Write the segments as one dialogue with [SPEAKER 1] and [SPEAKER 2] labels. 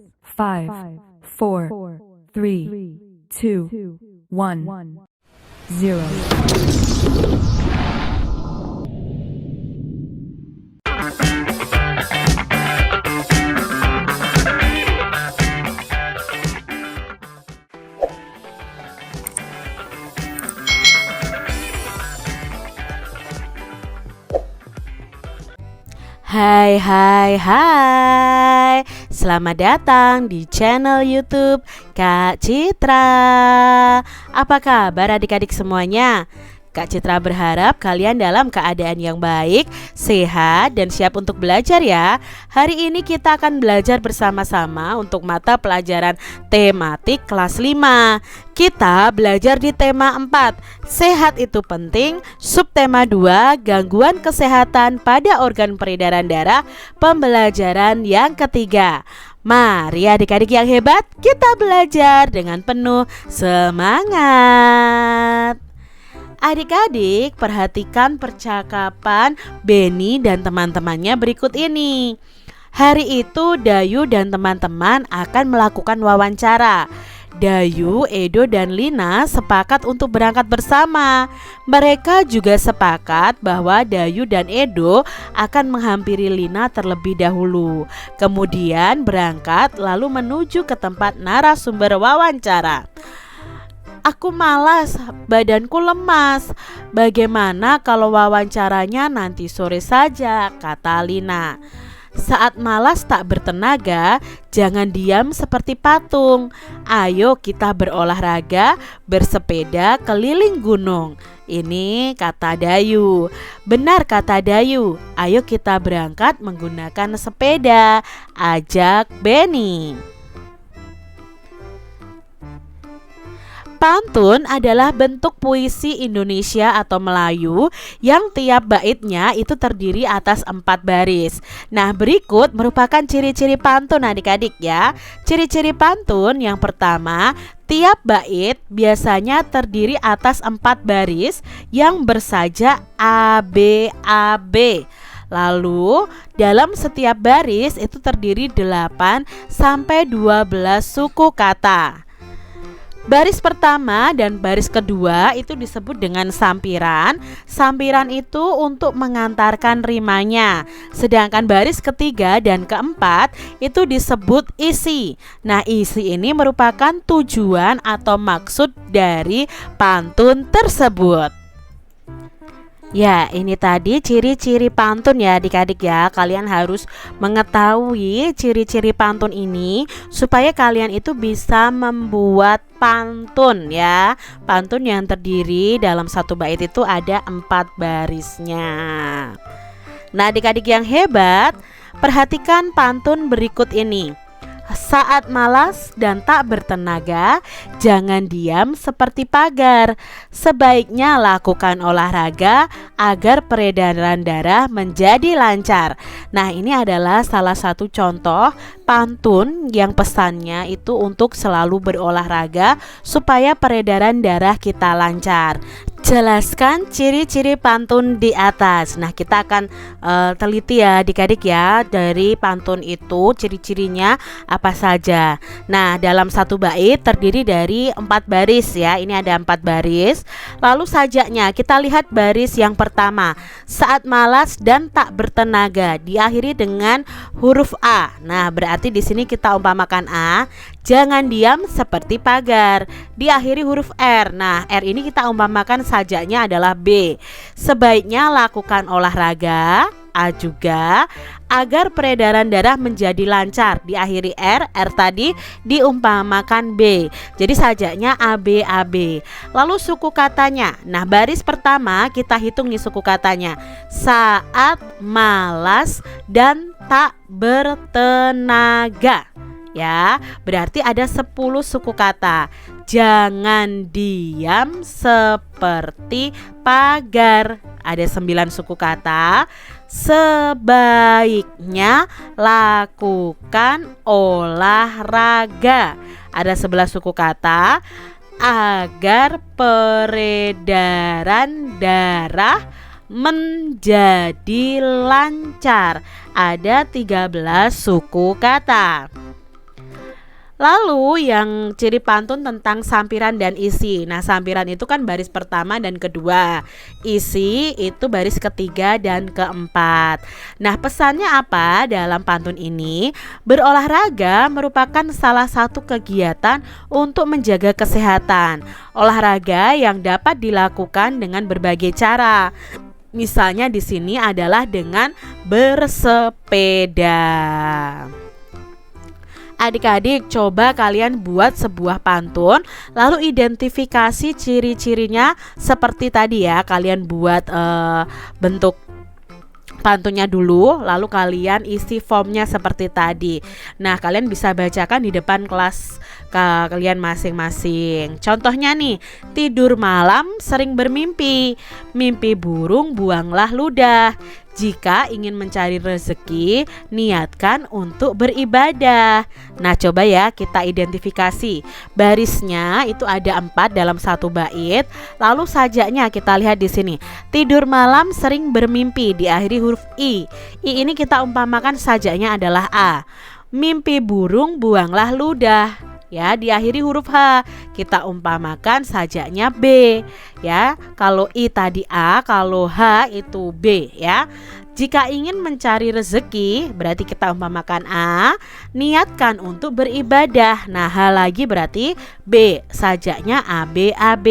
[SPEAKER 1] 5, 4, 3, 2, 1, 0.
[SPEAKER 2] Hai hai hai, selamat datang di channel YouTube Kak Citra. Apa kabar adik-adik semuanya? Kak Citra berharap kalian dalam keadaan yang baik, sehat, dan siap untuk belajar ya. Hari ini kita akan belajar bersama-sama untuk mata pelajaran tematik kelas 5. Kita belajar di tema 4, sehat itu penting. Subtema 2, gangguan kesehatan pada organ peredaran darah, pembelajaran yang ketiga. Mari adik-adik yang hebat, kita belajar dengan penuh semangat. Adik-adik, perhatikan percakapan Benny dan teman-temannya berikut ini. Hari itu Dayu dan teman-teman akan melakukan wawancara. Dayu, Edo, dan Lina sepakat untuk berangkat bersama. Mereka juga sepakat bahwa Dayu dan Edo akan menghampiri Lina terlebih dahulu, kemudian berangkat lalu menuju ke tempat narasumber wawancara. Aku malas, badanku lemas. Bagaimana kalau wawancaranya nanti sore saja, kata Lina. Saat malas tak bertenaga, jangan diam seperti patung. Ayo kita berolahraga, bersepeda keliling gunung. Ini kata Dayu. Benar kata Dayu, ayo kita berangkat menggunakan sepeda, ajak Benny. Pantun adalah bentuk puisi Indonesia atau Melayu yang tiap baitnya itu terdiri atas 4 baris. Nah, berikut merupakan ciri-ciri pantun adik-adik ya. Ciri-ciri pantun yang pertama, tiap bait biasanya terdiri atas 4 baris yang bersaja ABAB. Lalu dalam setiap baris itu terdiri 8 sampai 12 suku kata. Baris pertama dan baris kedua itu disebut dengan sampiran. Sampiran itu untuk mengantarkan rimanya. Sedangkan baris ketiga dan keempat itu disebut isi. Nah, isi ini merupakan tujuan atau maksud dari pantun tersebut. Ya, ini tadi ciri-ciri pantun ya adik-adik ya. Kalian harus mengetahui ciri-ciri pantun ini supaya kalian itu bisa membuat pantun ya. Pantun yang terdiri dalam satu bait itu ada 4 barisnya. Nah, adik-adik yang hebat, perhatikan pantun berikut ini. Saat malas dan tak bertenaga, jangan diam seperti pagar. Sebaiknya lakukan olahraga agar peredaran darah menjadi lancar. Nah, ini adalah salah satu contoh pantun yang pesannya itu untuk selalu berolahraga supaya peredaran darah kita lancar. Jelaskan ciri-ciri pantun di atas. Nah, kita akan teliti ya adik-adik ya, dari pantun itu ciri-cirinya apa saja. Nah, dalam satu bait terdiri dari 4 baris ya. Ini ada 4 baris. Lalu sajaknya kita lihat baris yang pertama. Saat malas dan tak bertenaga, diakhiri dengan huruf A. Nah, berarti di sini kita umpamakan A. Jangan diam seperti pagar, diakhiri huruf R. Nah, R ini kita umpamakan sajaknya adalah B. Sebaiknya lakukan olahraga, A juga, agar peredaran darah menjadi lancar, diakhiri R. R tadi diumpamakan B. Jadi sajaknya AB AB. Lalu suku katanya. Nah, baris pertama kita hitung nih suku katanya. Saat malas dan tak bertenaga. Ya, berarti ada 10 suku kata. Jangan diam seperti pagar. Ada 9 suku kata. Sebaiknya lakukan olahraga. Ada 11 suku kata. Agar peredaran darah menjadi lancar. Ada 13 suku kata. Lalu yang ciri pantun tentang sampiran dan isi. Nah, sampiran itu kan baris pertama dan kedua, isi itu baris ketiga dan keempat. Nah, pesannya apa dalam pantun ini? Berolahraga merupakan salah satu kegiatan untuk menjaga kesehatan. Olahraga yang dapat dilakukan dengan berbagai cara. Misalnya di sini adalah dengan bersepeda. Adik-adik, coba kalian buat sebuah pantun, lalu identifikasi ciri-cirinya seperti tadi ya. Kalian buat bentuk pantunnya dulu, lalu kalian isi formnya seperti tadi. Nah, kalian bisa bacakan di depan kelas kalian masing-masing. Contohnya nih, tidur malam sering bermimpi, mimpi burung buanglah ludah. Jika ingin mencari rezeki, niatkan untuk beribadah. Nah, coba ya kita identifikasi. Barisnya itu ada 4 dalam satu bait. Lalu sajaknya kita lihat di sini. Tidur malam sering bermimpi, diakhiri huruf I. I ini kita umpamakan sajaknya adalah A. Mimpi burung buanglah ludah, ya, diakhiri huruf H. Kita umpamakan sajaknya B, ya. Kalau I tadi A, kalau H itu B, ya. Jika ingin mencari rezeki, berarti kita umpamakan A, niatkan untuk beribadah. Nah, H lagi berarti B, sajaknya AB AB.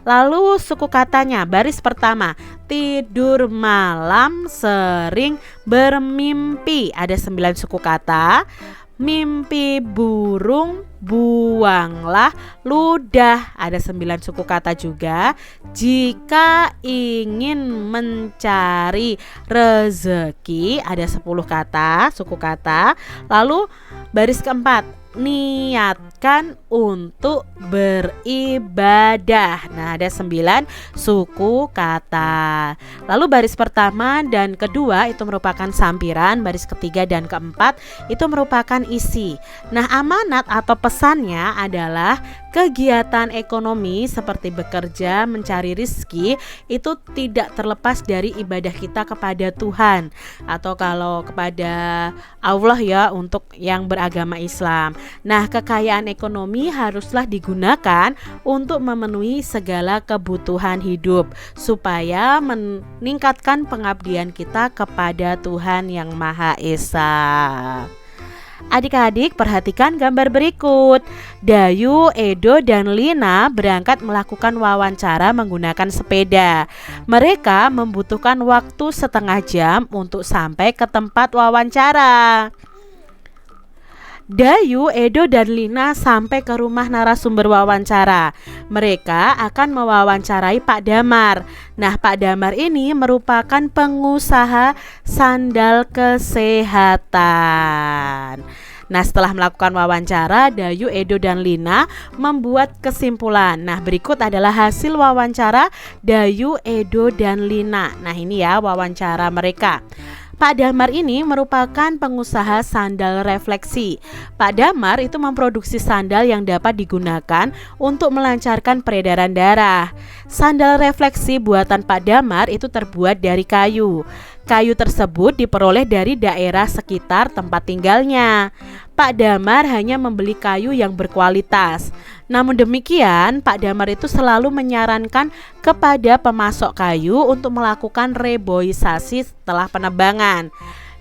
[SPEAKER 2] Lalu suku katanya baris pertama, tidur malam sering bermimpi. Ada 9 suku kata. Mimpi burung buanglah ludah, ada 9 suku kata juga. Jika ingin mencari rezeki, ada 10 kata, suku kata. Lalu baris keempat, niatkan untuk beribadah. Nah, ada 9 suku kata. Lalu baris pertama dan kedua itu merupakan sampiran, baris ketiga dan keempat itu merupakan isi. Nah, amanat atau pesannya adalah kegiatan ekonomi seperti bekerja, mencari rezeki itu tidak terlepas dari ibadah kita kepada Tuhan, atau kalau kepada Allah ya, untuk yang beragama Islam. Nah, kekayaan ekonomi haruslah digunakan untuk memenuhi segala kebutuhan hidup supaya meningkatkan pengabdian kita kepada Tuhan yang Maha Esa. Adik-adik, perhatikan gambar berikut. Dayu, Edo, dan Lina berangkat melakukan wawancara menggunakan sepeda. Mereka membutuhkan waktu setengah jam untuk sampai ke tempat wawancara. Dayu, Edo, dan Lina sampai ke rumah narasumber wawancara. Mereka akan mewawancarai Pak Damar. Nah, Pak Damar ini merupakan pengusaha sandal kesehatan. Nah, setelah melakukan wawancara, Dayu, Edo, dan Lina membuat kesimpulan. Nah, berikut adalah hasil wawancara Dayu, Edo, dan Lina. Nah, ini ya wawancara mereka. Pak Damar ini merupakan pengusaha sandal refleksi. Pak Damar itu memproduksi sandal yang dapat digunakan untuk melancarkan peredaran darah. Sandal refleksi buatan Pak Damar itu terbuat dari kayu. Kayu tersebut diperoleh dari daerah sekitar tempat tinggalnya. Pak Damar hanya membeli kayu yang berkualitas. Namun demikian, Pak Damar itu selalu menyarankan kepada pemasok kayu untuk melakukan reboisasi setelah penebangan.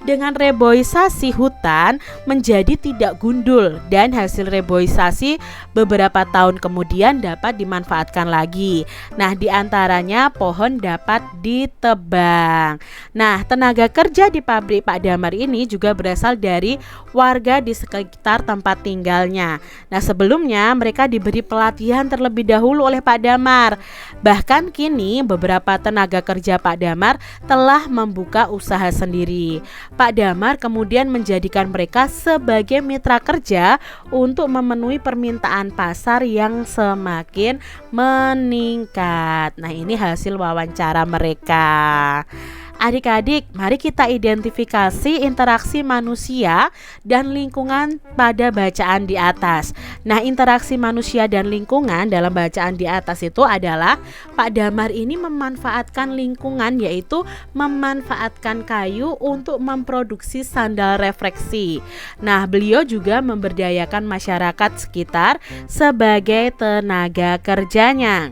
[SPEAKER 2] Dengan reboisasi, hutan menjadi tidak gundul dan hasil reboisasi beberapa tahun kemudian dapat dimanfaatkan lagi. Nah, diantaranya pohon dapat ditebang. Nah, tenaga kerja di pabrik Pak Damar ini juga berasal dari warga di sekitar tempat tinggalnya. Nah, sebelumnya mereka diberi pelatihan terlebih dahulu oleh Pak Damar. Bahkan kini beberapa tenaga kerja Pak Damar telah membuka usaha sendiri. Pak Damar kemudian menjadikan mereka sebagai mitra kerja untuk memenuhi permintaan pasar yang semakin meningkat. Nah, ini hasil wawancara mereka. Adik-adik, mari kita identifikasi interaksi manusia dan lingkungan pada bacaan di atas. Nah, interaksi manusia dan lingkungan dalam bacaan di atas itu adalah Pak Damar ini memanfaatkan lingkungan, yaitu memanfaatkan kayu untuk memproduksi sandal refleksi. Nah, beliau juga memberdayakan masyarakat sekitar sebagai tenaga kerjanya.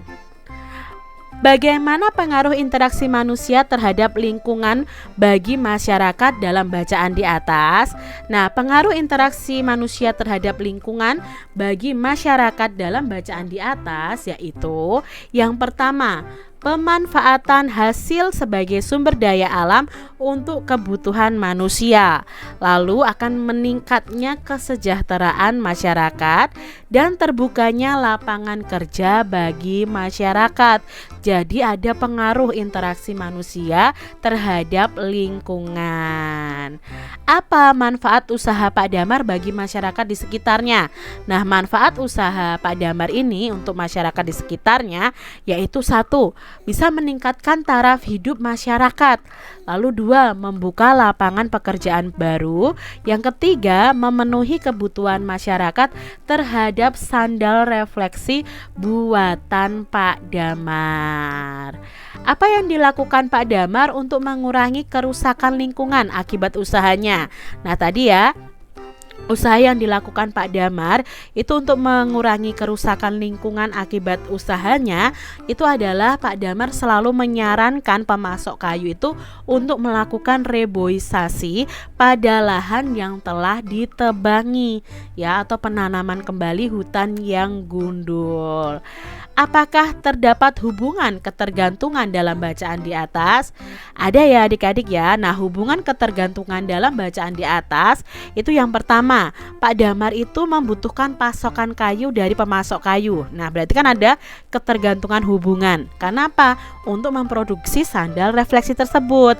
[SPEAKER 2] Bagaimana pengaruh interaksi manusia terhadap lingkungan bagi masyarakat dalam bacaan di atas? Nah, pengaruh interaksi manusia terhadap lingkungan bagi masyarakat dalam bacaan di atas yaitu yang pertama, pemanfaatan hasil sebagai sumber daya alam untuk kebutuhan manusia. Lalu akan meningkatnya kesejahteraan masyarakat dan terbukanya lapangan kerja bagi masyarakat. Jadi ada pengaruh interaksi manusia terhadap lingkungan. Apa manfaat usaha Pak Damar bagi masyarakat di sekitarnya? Nah, manfaat usaha Pak Damar ini untuk masyarakat di sekitarnya yaitu satu, bisa meningkatkan taraf hidup masyarakat. Lalu dua, membuka lapangan pekerjaan baru. Yang ketiga, memenuhi kebutuhan masyarakat terhadap sandal refleksi buatan Pak Damar. Apa yang dilakukan Pak Damar untuk mengurangi kerusakan lingkungan akibat usahanya? Nah, tadi ya, usaha yang dilakukan Pak Damar itu untuk mengurangi kerusakan lingkungan akibat usahanya itu adalah Pak Damar selalu menyarankan pemasok kayu itu untuk melakukan reboisasi pada lahan yang telah ditebangi ya, atau penanaman kembali hutan yang gundul. Apakah terdapat hubungan ketergantungan dalam bacaan di atas? Ada ya adik-adik ya. Nah, hubungan ketergantungan dalam bacaan di atas itu yang pertama, Pak Damar itu membutuhkan pasokan kayu dari pemasok kayu. Nah, berarti kan ada ketergantungan hubungan. Kenapa? Untuk memproduksi sandal refleksi tersebut.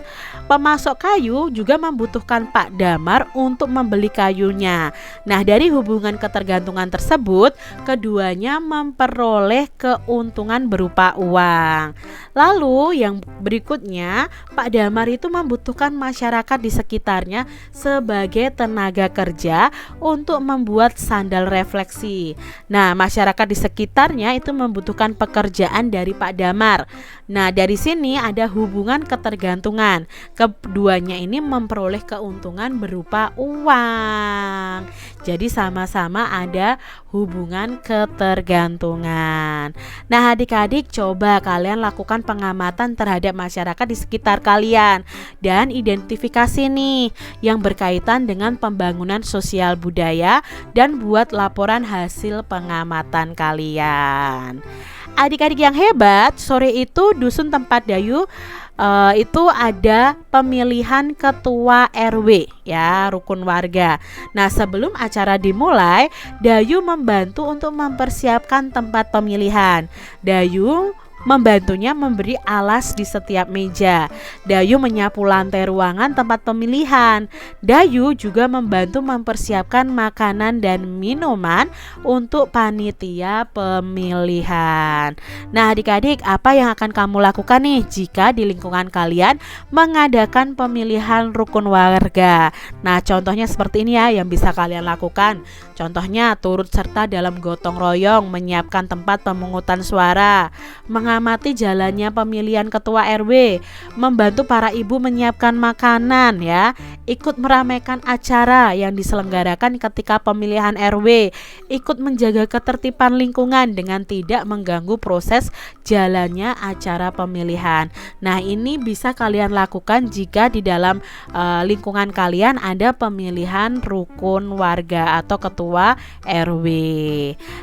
[SPEAKER 2] Pemasok kayu juga membutuhkan Pak Damar untuk membeli kayunya. Nah, dari hubungan ketergantungan tersebut, keduanya memperoleh keuntungan berupa uang. Lalu yang berikutnya, Pak Damar itu membutuhkan masyarakat di sekitarnya sebagai tenaga kerja untuk membuat sandal refleksi. Nah, masyarakat di sekitarnya itu membutuhkan pekerjaan dari Pak Damar. Nah, dari sini ada hubungan ketergantungan. Keduanya ini memperoleh keuntungan berupa uang. Jadi sama-sama ada hubungan ketergantungan. Nah, adik-adik, coba kalian lakukan pengamatan terhadap masyarakat di sekitar kalian dan identifikasi nih yang berkaitan dengan pembangunan sosial budaya dan buat laporan hasil pengamatan kalian. Adik-adik yang hebat, sore itu dusun tempat Dayu itu ada pemilihan ketua RW ya, rukun warga. Nah, sebelum acara dimulai, Dayu membantu untuk mempersiapkan tempat pemilihan. Dayu membantunya memberi alas di setiap meja. Dayu menyapu lantai ruangan tempat pemilihan. Dayu juga membantu mempersiapkan makanan dan minuman untuk panitia pemilihan. Nah, adik-adik, apa yang akan kamu lakukan nih jika di lingkungan kalian mengadakan pemilihan rukun warga? Nah, contohnya seperti ini ya yang bisa kalian lakukan. Contohnya turut serta dalam gotong royong menyiapkan tempat pemungutan suara, mengamati jalannya pemilihan ketua RW, membantu para ibu menyiapkan makanan ya, ikut meramaikan acara yang diselenggarakan ketika pemilihan RW, ikut menjaga ketertiban lingkungan dengan tidak mengganggu proses jalannya acara pemilihan. Nah, ini bisa kalian lakukan jika di dalam lingkungan kalian ada pemilihan rukun warga atau ketua RW.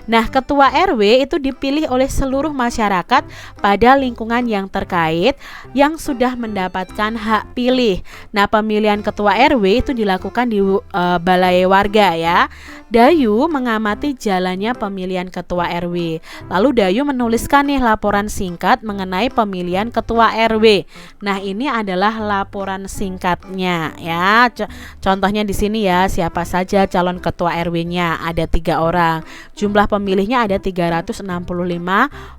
[SPEAKER 2] Nah, ketua RW itu dipilih oleh seluruh masyarakat pada lingkungan yang terkait yang sudah mendapatkan hak pilih. Nah, pemilihan ketua RW itu dilakukan di balai warga ya. Dayu mengamati jalannya pemilihan ketua RW. Lalu Dayu menuliskan nih laporan singkat mengenai pemilihan ketua RW. Nah, ini adalah laporan singkatnya ya. Contohnya di sini ya, siapa saja calon ketua RW-nya, ada 3 orang. Jumlah pemilihnya ada 365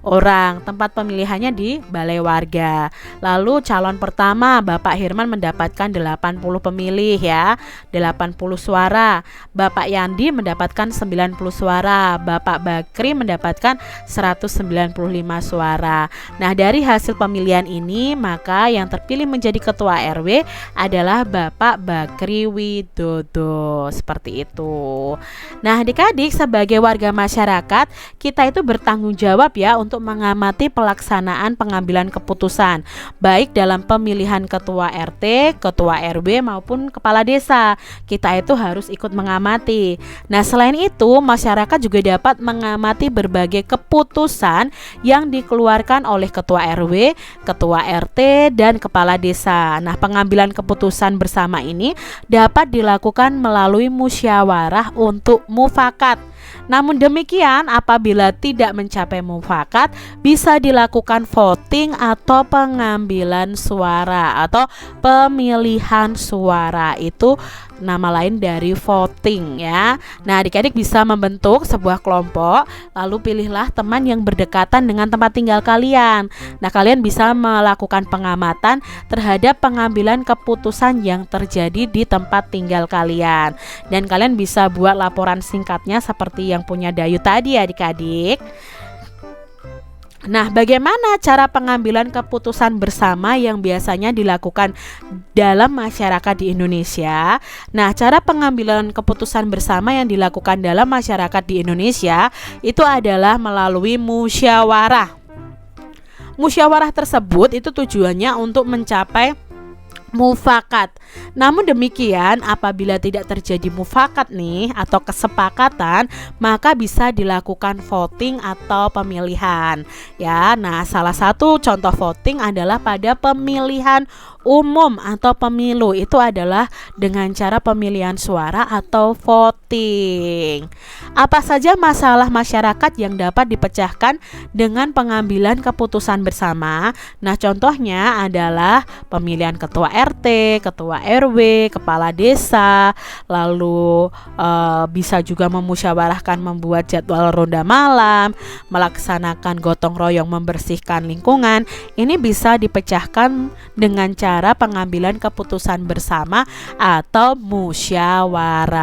[SPEAKER 2] orang. Tempat tempat pemilihannya di balai warga. Lalu calon pertama Bapak Hirman mendapatkan 80 pemilih ya, 80 suara. Bapak Yandi mendapatkan 90 suara. Bapak Bakri mendapatkan 195 suara. Nah, dari hasil pemilihan ini maka yang terpilih menjadi ketua RW adalah Bapak Bakri Widodo. Seperti itu. Nah, adik-adik sebagai warga masyarakat, kita itu bertanggung jawab ya untuk mengamati pelaksanaan pengambilan keputusan, baik dalam pemilihan ketua RT, ketua RW maupun kepala desa. Kita itu harus ikut mengamati. Nah, selain itu masyarakat juga dapat mengamati berbagai keputusan yang dikeluarkan oleh ketua RW, ketua RT, dan kepala desa. Nah, pengambilan keputusan bersama ini dapat dilakukan melalui musyawarah untuk mufakat. Namun demikian, apabila tidak mencapai mufakat, bisa dilakukan voting atau pengambilan suara atau pemilihan suara. Itu nama lain dari voting ya. Nah, adik-adik bisa membentuk sebuah kelompok, lalu pilihlah teman yang berdekatan dengan tempat tinggal kalian. Nah, kalian bisa melakukan pengamatan terhadap pengambilan keputusan yang terjadi di tempat tinggal kalian. Dan kalian bisa buat laporan singkatnya seperti yang punya Dayu tadi adik-adik. Nah, bagaimana cara pengambilan keputusan bersama yang biasanya dilakukan dalam masyarakat di Indonesia? Nah, cara pengambilan keputusan bersama yang dilakukan dalam masyarakat di Indonesia itu adalah melalui musyawarah. Musyawarah tersebut itu tujuannya untuk mencapai mufakat. Namun demikian, apabila tidak terjadi mufakat nih atau kesepakatan, maka bisa dilakukan voting atau pemilihan. Ya, nah salah satu contoh voting adalah pada pemilihan umum atau pemilu. Itu adalah dengan cara pemilihan suara atau voting. Apa saja masalah masyarakat yang dapat dipecahkan dengan pengambilan keputusan bersama? Nah, contohnya adalah pemilihan ketua RT, ketua RW, kepala desa, lalu bisa juga memusyawarahkan membuat jadwal ronda malam, melaksanakan gotong royong membersihkan lingkungan. Ini bisa dipecahkan dengan cara pengambilan keputusan bersama atau musyawarah.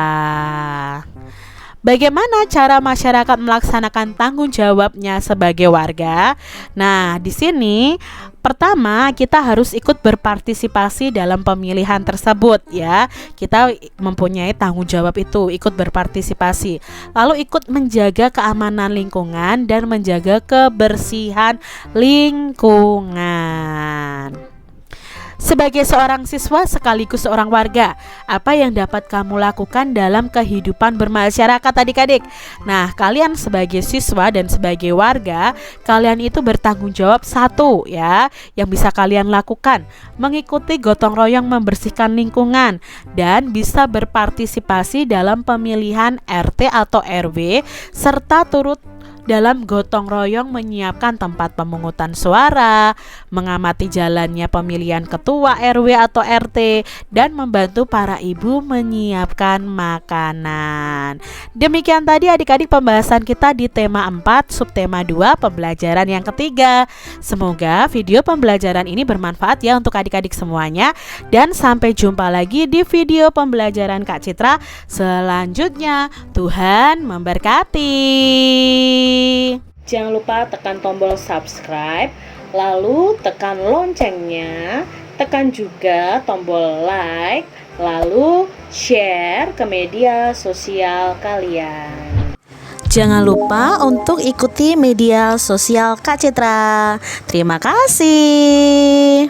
[SPEAKER 2] Bagaimana cara masyarakat melaksanakan tanggung jawabnya sebagai warga? Nah, di sini pertama kita harus ikut berpartisipasi dalam pemilihan tersebut ya. Kita mempunyai tanggung jawab itu, ikut berpartisipasi. Lalu ikut menjaga keamanan lingkungan dan menjaga kebersihan lingkungan. Sebagai seorang siswa sekaligus seorang warga, apa yang dapat kamu lakukan dalam kehidupan bermasyarakat adik-adik? Nah, kalian sebagai siswa dan sebagai warga, kalian itu bertanggung jawab satu ya, yang bisa kalian lakukan, mengikuti gotong royong membersihkan lingkungan dan bisa berpartisipasi dalam pemilihan RT atau RW serta turut dalam gotong royong menyiapkan tempat pemungutan suara, mengamati jalannya pemilihan ketua RW atau RT, dan membantu para ibu menyiapkan makanan. Demikian tadi adik-adik pembahasan kita di tema 4, subtema 2, pembelajaran yang ketiga. Semoga video pembelajaran ini bermanfaat ya untuk adik-adik semuanya. Dan sampai jumpa lagi di video pembelajaran Kak Citra selanjutnya. Tuhan memberkati. Jangan lupa tekan tombol subscribe, lalu tekan loncengnya, tekan juga tombol like, lalu share ke media sosial kalian. Jangan lupa untuk ikuti media sosial Kak Citra. Terima kasih.